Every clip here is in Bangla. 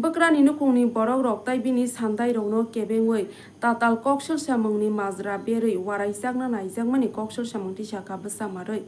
Bakrani no kuni borok rok tai bini sandai rok no kebengoi tatal koksel samungni mazra berei warai sakna naijak mani koksel samungti saka besamaroi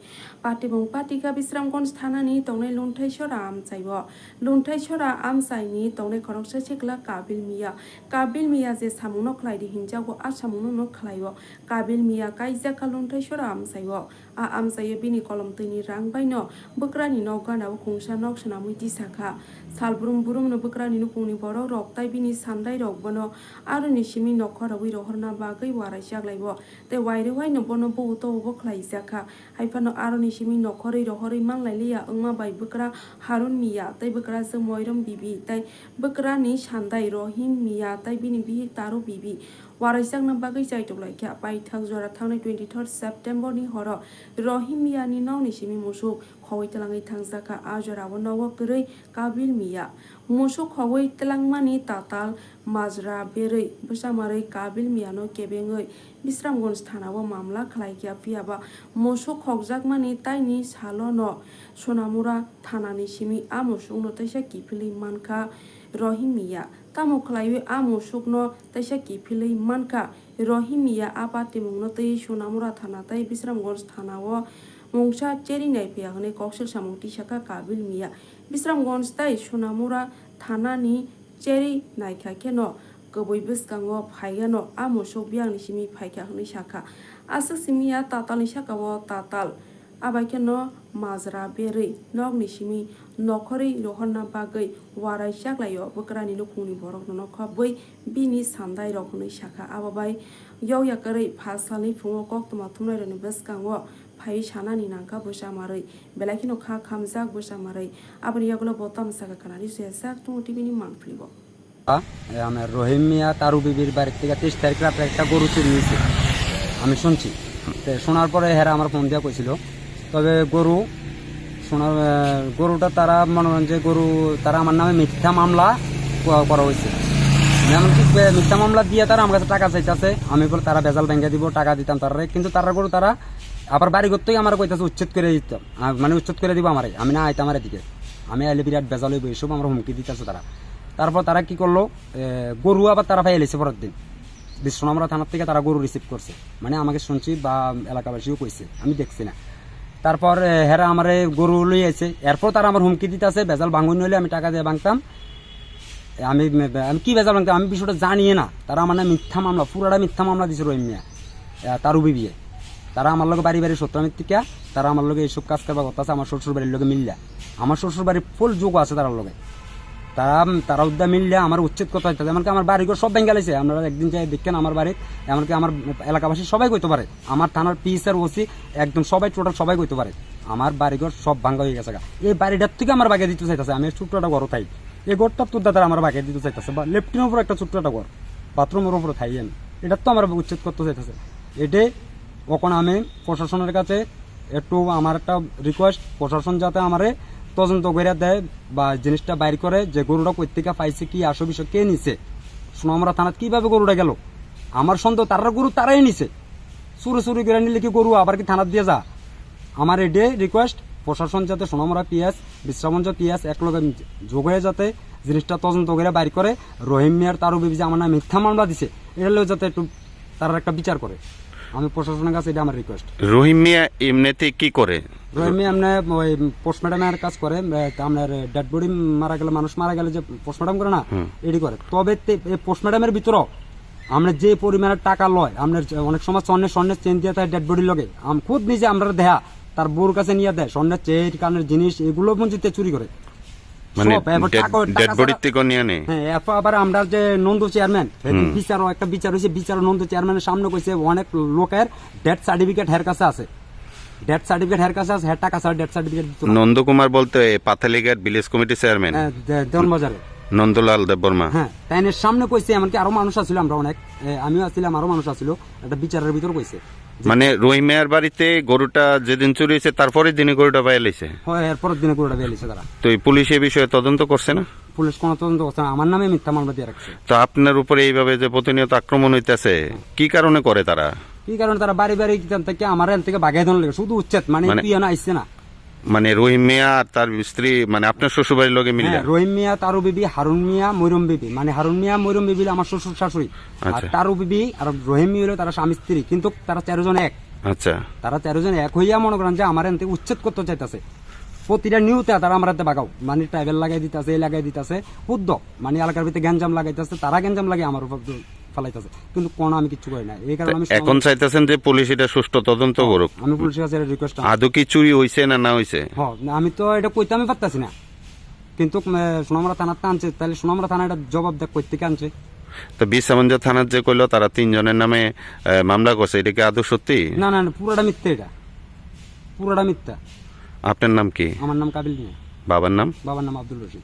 patibong patika bisramgon sthanani tongnai lunthai sora amchaibo lunthai sora amchaini tongnai koroksa chekla kabil miya je samungno khlaidi hinjago asamungno no khlaibo kabil miya kaijaka lunthai sora amchaibo a amchaye bini kolom tini rang baino bakrani no gana kungsa nok sanamui tisaka salbrum burum no bakrani no kuni borok rok tai bini sandai rok bono aro nisimi nokhora wi rohorna bagai warai saglaibo te waire wai no bono bo to bo khlaijaka haifano aro nisimi nokhori rohori manglailia ongma bai bakra harun miya tai bakra moiram bibi tai bakra ni sandai rohim miya tai bini bi taro bibi warai sakna bagai jai toklai kya pai thang jora thangnai 23 September ni horo rohim miya ni nau nisimi musuk khawai talangai thangjaka ajora wo nawo kurei kabil miya musuk khawai talangmani tatal mazra berei busamarei kabil miya no kebengoi bisramgonj thanao mamla khlai kya piaba musuk khokjakmani taini salono sonamura thanani simi a musuk no taisa kipili manka rohim miya tamo khlaiwe a musuk no taisa kipili manka rohim miya apati mungno tai sonamura thana tai bisramgonj thanao mungsa cheri nai piagne koksel samungti saka kabil miya bisramgonj tai sonamura thanani cheri nai khakeno goboi biskango phaigano amusuk biangni simi phaikha hni saka asuk simiya tatalni sakao tatal abaikeno mazra berei nokni simi nokhori rohorna bagai warai saklayo bakrani lukungni borok no khoboi bini sandai rok hni saka ababai yoya karei phasalni phungo koktoma thumnai roni biskango phai sanani nangka busamarei belakino kha khamjak busamarei abani yagulo botam saka kanari sesak tu tv ni mangflibo আমার রহিম মিয়া তারু বিবির বাড়ির থেকে 23 তারিখ রাতে একটা গরু চুরি হয়েছে আমি শুনছি শোনার পরে হেরা আমার ফোন দিয়া কইছিল তবে গরুটা তারা মনে করেন যে গরু তারা আমার নামে মিথ্যা মামলা করা হয়েছে এমনকি মিথ্যা মামলা দিয়ে তারা আমার কাছে টাকা চাইতেছে আমি বলে তারা বেজাল ব্যাংকে দিব টাকা দিতাম তারা কিন্তু তারা গরু তারা আবার বাড়ি করতেই আমার কইতাছে উচ্ছেদ করে দিতাম মানে উচ্ছেদ করে দিব আমারে আমি না আইতাম আমার এদিকে আমি আইলে বিরাট বেজাল হইব এসব আমার হুমকি দিতেছে তারা তারপর তারা কি করলো গরু আবার তারা পাই এলেছে পরের দিন সোনামুড়া থানার থেকে তারা গরু রিসিভ করছে মানে আমাকে শুনছি বা এলাকাবাসীও কইছে আমি দেখছি না তারপর হেরা আমার গরু লই আছে এরপর তারা আমার হুমকি দিতেছে বেজাল ভাঙুন হইলে আমি টাকা দিয়ে ভাঙতাম আমি কি বেজাল ভাঙতাম আমি বিষয়টা জানিয়ে না তারা আমার না মিথ্যা মামলা পুরাটা মিথ্যা মামলা দিছে রহিম মিয়া তারু বিবিয়ে তারা আমার লগে বাড়ি বাড়ি সত্রামিত্তিকা তারা আমার লগে এইসব কাজ করবা করতেছে আমার শ্বশুর বাড়ির লগে মিললা আমার শ্বশুর বাড়ির ফুল যোগ আছে তার লগে তারা উদ্যা মিললে আমার উচ্ছেদ করতে হইতে এমনকি আমার বাড়িঘর সব ভেঙে গেছে আপনারা একদিন যাই দেখেন আমার বাড়িতে এমনকি আমার এলাকাবাসী সবাই কইতে পারে আমার থানার পিএসআর ওসি একদম সবাই টোটাল সবাই কইতে পারে আমার বাড়িঘর সব ভাঙ্গা হয়ে গেছে এই বাড়িটার থেকে আমার বাগে দিতে চাইতেছে আমি ছোট্ট একটা ঘর থাই এই ঘরটা তোর দাদা আমার বাগে দিতে চাইতেছে বা লেফটিনের উপর একটা ছোট্ট একটা ঘর বাথরুমের উপরে থাই আমি এটা তো আমার উচ্ছেদ করতে চাইতেছে এটাই ওখন আমি প্রশাসনের কাছে একটু আমার একটা রিকোয়েস্ট প্রশাসন যাতে আমারে তদন্ত করে দেয় বা জিনিসটা বাইর করে যে গরুটা কই থেকে পাইছে কি আসল বিষয় কে নিছে সোনামুড়া থানাত কিভাবে গরুটা গেল আমার সন্দেহ তারা গরু তারাই নিছে চুরি করে নিলে কি গরু আবার কি থানাত দিয়ে যা আমার এডে রিকোয়েস্ট প্রশাসন যাতে সোনামুড়া পিএস বিশ্রামঞ্চ পিএস একলগে যোগ হয়ে যাতে জিনিসটা তদন্ত করে বাইর করে রহিম মিয়ার তারু বিবি যে আমার নামে মিথ্যা মামলা দিছে এটা যাতে একটু তারা একটা বিচার করে আমি প্রশাসনের কাছে এটা আমার রিকোয়েস্ট রহিম মিয়া এমনিতে কি করে রহিম মিয়া এমনি ওই পোস্টমর্টমের কাজ করে আপনার ডেড বডি মারা গেলে মানুষ মারা গেলে যে পোস্টমর্টম করে না এটি করে তবে পোস্টমর্টমের ভিতরেও আমরা যে পরিমাণের টাকা লয় আমরা অনেক সময় স্বর্ণের চেন দিয়ে তার ডেড বডির লগে খুদ নিজে আমরা দেয়া তার বউর কাছে নিয়ে দেয় স্বর্ণের চেন কানের জিনিস এগুলো পর্যন্ত চুরি করে মানে ডেড বডি থেকে নিয়ে নেয় হ্যাঁ এরপর আবার আমরা যে নন্দু চেয়ারম্যান বিচারও একটা বিচার হয়েছে বিচার নন্দু চেয়ারম্যানের সামনে কইছে অনেক লোকের ডেথ সার্টিফিকেট হের কাছে আছে ডেথ সার্টিফিকেট হের কাছে আছে টাকা ছাড়া ডেথ সার্টিফিকেট নন্দকুমার বলতে পাথালিঘাট ভিলেজ কমিটি চেয়ারম্যান দেওয়ানবাজারে নন্দলাল দেববর্মা হ্যাঁ তাইনের সামনে কইছে এমনকি আরো মানুষ আছিল আমরা অনেক আমিও আসছিলাম আরো মানুষ আছিল একটা বিচারের ভিতর কইছে মানে রহিম মিয়ার বাড়িতে গরুটা যেদিন চুরি হয়েছে তারপরের দিনে গরুটা পাই লাইছে হয় এরপরের দিনে গরুটা পাই লাইছে তারা তো পুলিশ এই বিষয়ে তদন্ত করছে না পুলিশ কোনো তদন্ত করছে না আমার নামে মিথ্যা মামলা দিয়ে রাখছে তো আপনার উপরে এইভাবে যে প্রতিনিয়ত আক্রমণ হইতেছে কি কারণে করে তারা কি কারণে তারা বাড়ি বাড়ি থেকে আমার এখান থেকে বাগাই ধরন লাগে শুধু উচ্ছেদ মানে তুই না আইসছে না মানে রহিম মিয়া আর তার স্ত্রী মানে আপনার শ্বশুর বাড়ির লোকে মিলে হ্যাঁ, রহিম মিয়া, তারু বিবি, হারুন মিয়া, মৈরম বিবি। মানে হারুন মিয়া, মৈরম বিবি আমার শ্বশুর শাশুড়ি, আর আচ্ছা। তারু বিবি আর রহিম মিয়া হলো তারা স্বামী স্ত্রী, কিন্তু তারা 13 জন এক। আচ্ছা তারা 13 জন এক হইয়া মনে করেন যে আমার এনতে উচ্ছেদ করতে চাইতেছে। প্রতিটা নিউতে তারা আমার হাতে বাগাও, মানে ট্রাইবেল লাগাই দিতেছে, এই লাগাই দিতেছে, উদ্য মানে এলাকার ভিতরে গ্যাঞ্জাম লাগাইতেছে, তারা গ্যাঞ্জাম লাগে আমার উপর ফেলাইতেছে, কিন্তু কোনো আমি কিছু করি না। এই কারণে আমি এখন চাইতেছেন যে পুলিশ এটা সুষ্ঠু তদন্ত করুক। আমি পুলিশের কাছে রিকোয়েস্ট। আদৌ কি চুরি হয়েছে না হয়েছে? হ্যাঁ, আমি তো এটা কইতে আমি পারতাছি না, কিন্তু সোনামুড়া থানাতে আনছে, তাহলে সোনামুড়া থানা এটা জবাব দেখ কই থেকে আনছে। তো বিশ্রামঞ্জ থানার যে কইলো তারা 3 জনের নামে মামলা করছে, এটা কি আদৌ সত্যি? না না না, পুরোটা মিথ্যা, এটা পুরোটা মিথ্যা। আপনার নাম কি? আমার নাম কাবিল মিয়া। বাবার নাম? বাবার নাম আব্দুল রশিদ।